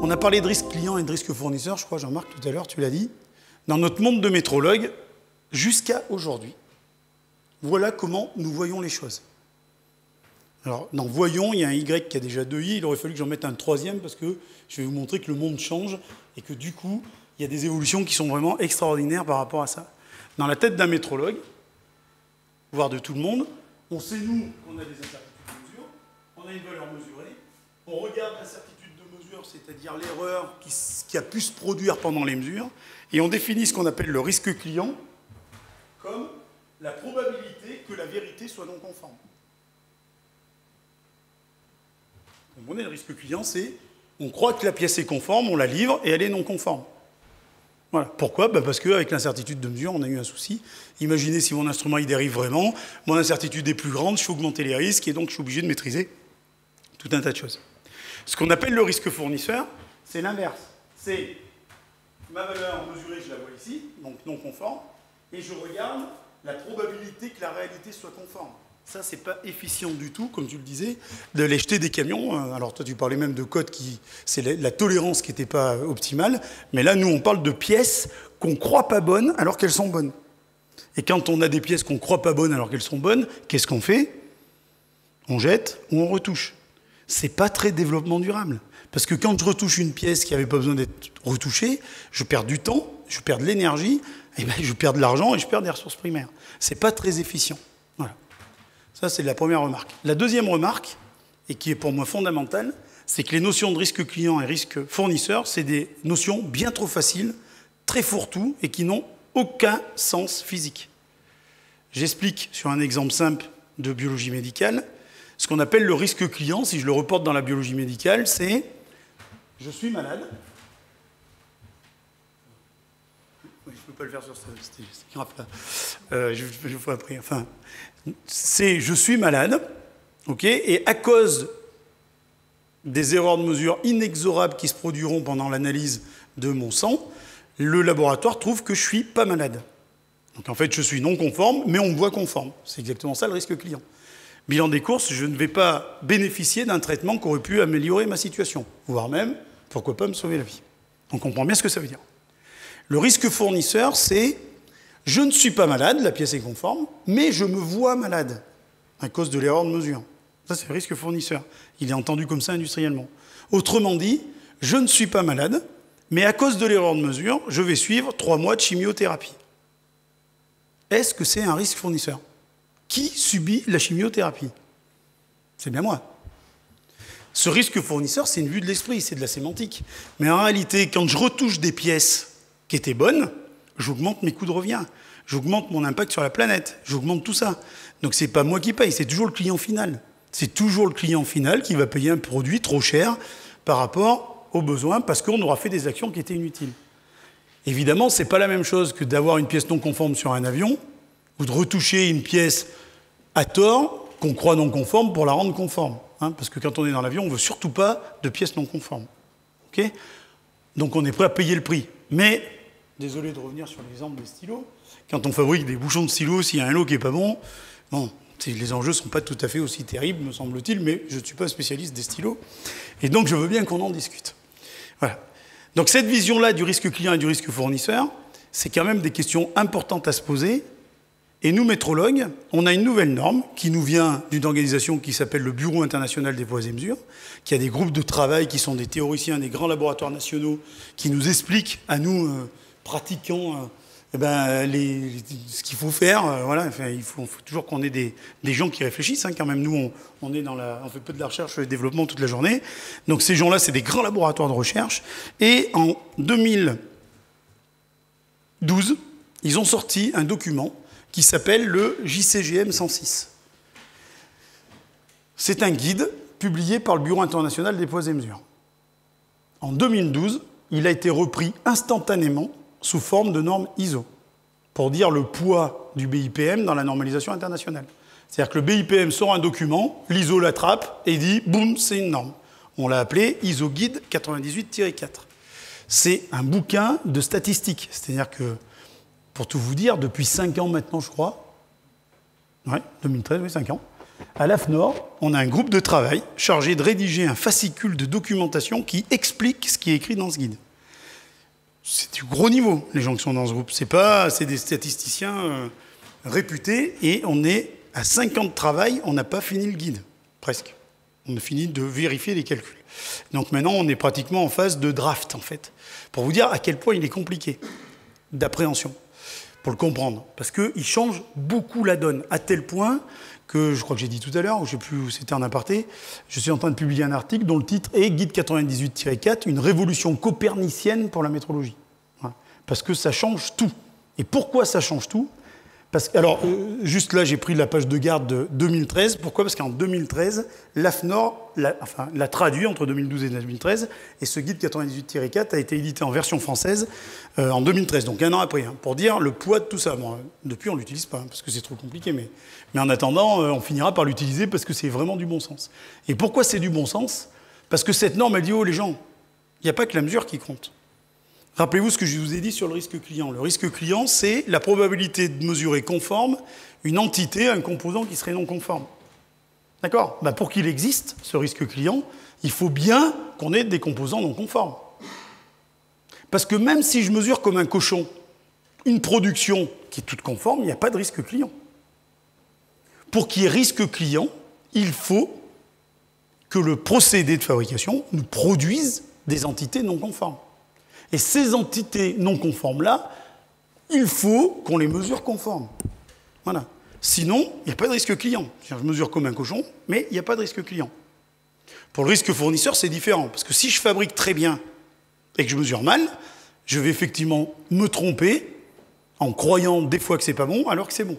On a parlé de risque client et de risque fournisseur, je crois, Jean-Marc, tout à l'heure, tu l'as dit. Dans notre monde de métrologue, jusqu'à aujourd'hui, voilà comment nous voyons les choses. Alors, dans voyons, il y a un Y qui a déjà deux I, il aurait fallu que j'en mette un troisième parce que je vais vous montrer que le monde change et que du coup, il y a des évolutions qui sont vraiment extraordinaires par rapport à ça. Dans la tête d'un métrologue, voire de tout le monde, on sait, nous, qu'on a des incertitudes de mesure, on a une valeur mesurée, on regarde l'incertitude de mesure, c'est-à-dire l'erreur qui a pu se produire pendant les mesures, et on définit ce qu'on appelle le risque client comme la probabilité que la vérité soit non conforme. Vous comprenez, le risque client, c'est on croit que la pièce est conforme, on la livre et elle est non conforme. Voilà. Pourquoi? Parce qu'avec l'incertitude de mesure, on a eu un souci. Imaginez si mon instrument il dérive vraiment, mon incertitude est plus grande, je fais augmenter les risques et donc je suis obligé de maîtriser tout un tas de choses. Ce qu'on appelle le risque fournisseur, c'est l'inverse. C'est ma valeur mesurée, je la vois ici, donc non conforme, et je regarde la probabilité que la réalité soit conforme. Ça, c'est pas efficient du tout, comme tu le disais, de les jeter des camions. Alors toi, tu parlais même de code qui... C'est la tolérance qui n'était pas optimale. Mais là, nous, on parle de pièces qu'on ne croit pas bonnes alors qu'elles sont bonnes. Et quand on a des pièces qu'on ne croit pas bonnes alors qu'elles sont bonnes, qu'est-ce qu'on fait? On jette ou on retouche. C'est pas très développement durable. Parce que quand je retouche une pièce qui n'avait pas besoin d'être retouchée, je perds du temps, je perds de l'énergie, et ben, je perds de l'argent et je perds des ressources primaires. C'est pas très efficient. Voilà. Ça, c'est la première remarque. La deuxième remarque, et qui est pour moi fondamentale, c'est que les notions de risque client et risque fournisseur, c'est des notions bien trop faciles, très fourre-tout, et qui n'ont aucun sens physique. J'explique sur un exemple simple de biologie médicale. Ce qu'on appelle le risque client, si je le reporte dans la biologie médicale, c'est « je suis malade ». Je ne peux pas le faire sur cette graphe là. Je le ferai après. Enfin, c'est je suis malade, ok, et à cause des erreurs de mesure inexorables qui se produiront pendant l'analyse de mon sang, le laboratoire trouve que je ne suis pas malade. Donc en fait, je suis non conforme, mais on me voit conforme. C'est exactement ça le risque client. Bilan des courses, je ne vais pas bénéficier d'un traitement qui aurait pu améliorer ma situation, voire même, pourquoi pas, me sauver la vie. On comprend bien ce que ça veut dire. Le risque fournisseur, c'est je ne suis pas malade, la pièce est conforme, mais je me vois malade à cause de l'erreur de mesure. Ça, c'est le risque fournisseur. Il est entendu comme ça industriellement. Autrement dit, je ne suis pas malade, mais à cause de l'erreur de mesure, je vais suivre 3 mois de chimiothérapie. Est-ce que c'est un risque fournisseur? Qui subit la chimiothérapie? C'est bien moi. Ce risque fournisseur, c'est une vue de l'esprit, c'est de la sémantique. Mais en réalité, quand je retouche des pièces qui étaient bonnes, j'augmente mes coûts de revient, j'augmente mon impact sur la planète, j'augmente tout ça. Donc c'est pas moi qui paye, c'est toujours le client final. C'est toujours le client final qui va payer un produit trop cher par rapport aux besoins parce qu'on aura fait des actions qui étaient inutiles. Évidemment, c'est pas la même chose que d'avoir une pièce non conforme sur un avion ou de retoucher une pièce à tort qu'on croit non conforme pour la rendre conforme. Hein, parce que quand on est dans l'avion, on ne veut surtout pas de pièces non conformes. Okay? Donc on est prêt à payer le prix. Mais, désolé de revenir sur l'exemple des stylos, quand on fabrique des bouchons de stylos, s'il y a un lot qui n'est pas bon, les enjeux ne sont pas tout à fait aussi terribles, me semble-t-il, mais je ne suis pas spécialiste des stylos. Et donc je veux bien qu'on en discute. Voilà. Donc cette vision-là du risque client et du risque fournisseur, c'est quand même des questions importantes à se poser. Et nous, métrologues, on a une nouvelle norme qui nous vient d'une organisation qui s'appelle le Bureau international des poids et mesures, qui a des groupes de travail qui sont des théoriciens des grands laboratoires nationaux qui nous expliquent à nous, pratiquants, ce qu'il faut faire. Voilà, enfin, il faut toujours qu'on ait des gens qui réfléchissent. Hein, quand même, nous, on fait peu de la recherche et le développement toute la journée. Donc ces gens-là, c'est des grands laboratoires de recherche. Et en 2012, ils ont sorti un document qui s'appelle le JCGM 106. C'est un guide publié par le Bureau international des poids et mesures. En 2012, il a été repris instantanément sous forme de norme ISO, pour dire le poids du BIPM dans la normalisation internationale. C'est-à-dire que le BIPM sort un document, l'ISO l'attrape et dit « boum, c'est une norme ». On l'a appelé ISO Guide 98-4. C'est un bouquin de statistiques. C'est-à-dire que, pour tout vous dire, depuis 5 ans maintenant, je crois, ouais, 2013, oui, 5 ans, À l'AFNOR, on a un groupe de travail chargé de rédiger un fascicule de documentation qui explique ce qui est écrit dans ce guide. C'est du gros niveau, les gens qui sont dans ce groupe. C'est des statisticiens réputés, et on est à 5 ans de travail, on n'a pas fini le guide, presque. On a fini de vérifier les calculs. Donc maintenant, on est pratiquement en phase de draft, en fait, pour vous dire à quel point il est compliqué d'appréhension, pour le comprendre. Parce qu'il change beaucoup la donne, à tel point que, je crois que j'ai dit tout à l'heure, ou je ne sais plus où c'était en aparté, je suis en train de publier un article dont le titre est « Guide 98-4, une révolution copernicienne pour la métrologie ». Voilà. Parce que ça change tout. Et pourquoi ça change tout ? Alors, juste là, j'ai pris la page de garde de 2013. Pourquoi ? Parce qu'en 2013, l'AFNOR l'a traduit entre 2012 et 2013, et ce guide 98-4 a été édité en version française en 2013, donc un an après, hein, pour dire le poids de tout ça. Bon, depuis, on ne l'utilise pas, hein, parce que c'est trop compliqué, mais en attendant, on finira par l'utiliser parce que c'est vraiment du bon sens. Et pourquoi c'est du bon sens ? Parce que cette norme, elle dit, oh les gens, il n'y a pas que la mesure qui compte. Rappelez-vous ce que je vous ai dit sur le risque client. Le risque client, c'est la probabilité de mesurer conforme une entité, un composant qui serait non conforme. D'accord ? Pour qu'il existe, ce risque client, il faut bien qu'on ait des composants non conformes. Parce que même si je mesure comme un cochon une production qui est toute conforme, il n'y a pas de risque client. Pour qu'il y ait risque client, il faut que le procédé de fabrication nous produise des entités non conformes. Et ces entités non conformes-là, il faut qu'on les mesure conformes. Voilà. Sinon, il n'y a pas de risque client. Je mesure comme un cochon, mais il n'y a pas de risque client. Pour le risque fournisseur, c'est différent. Parce que si je fabrique très bien et que je mesure mal, je vais effectivement me tromper en croyant des fois que c'est pas bon, alors que c'est bon.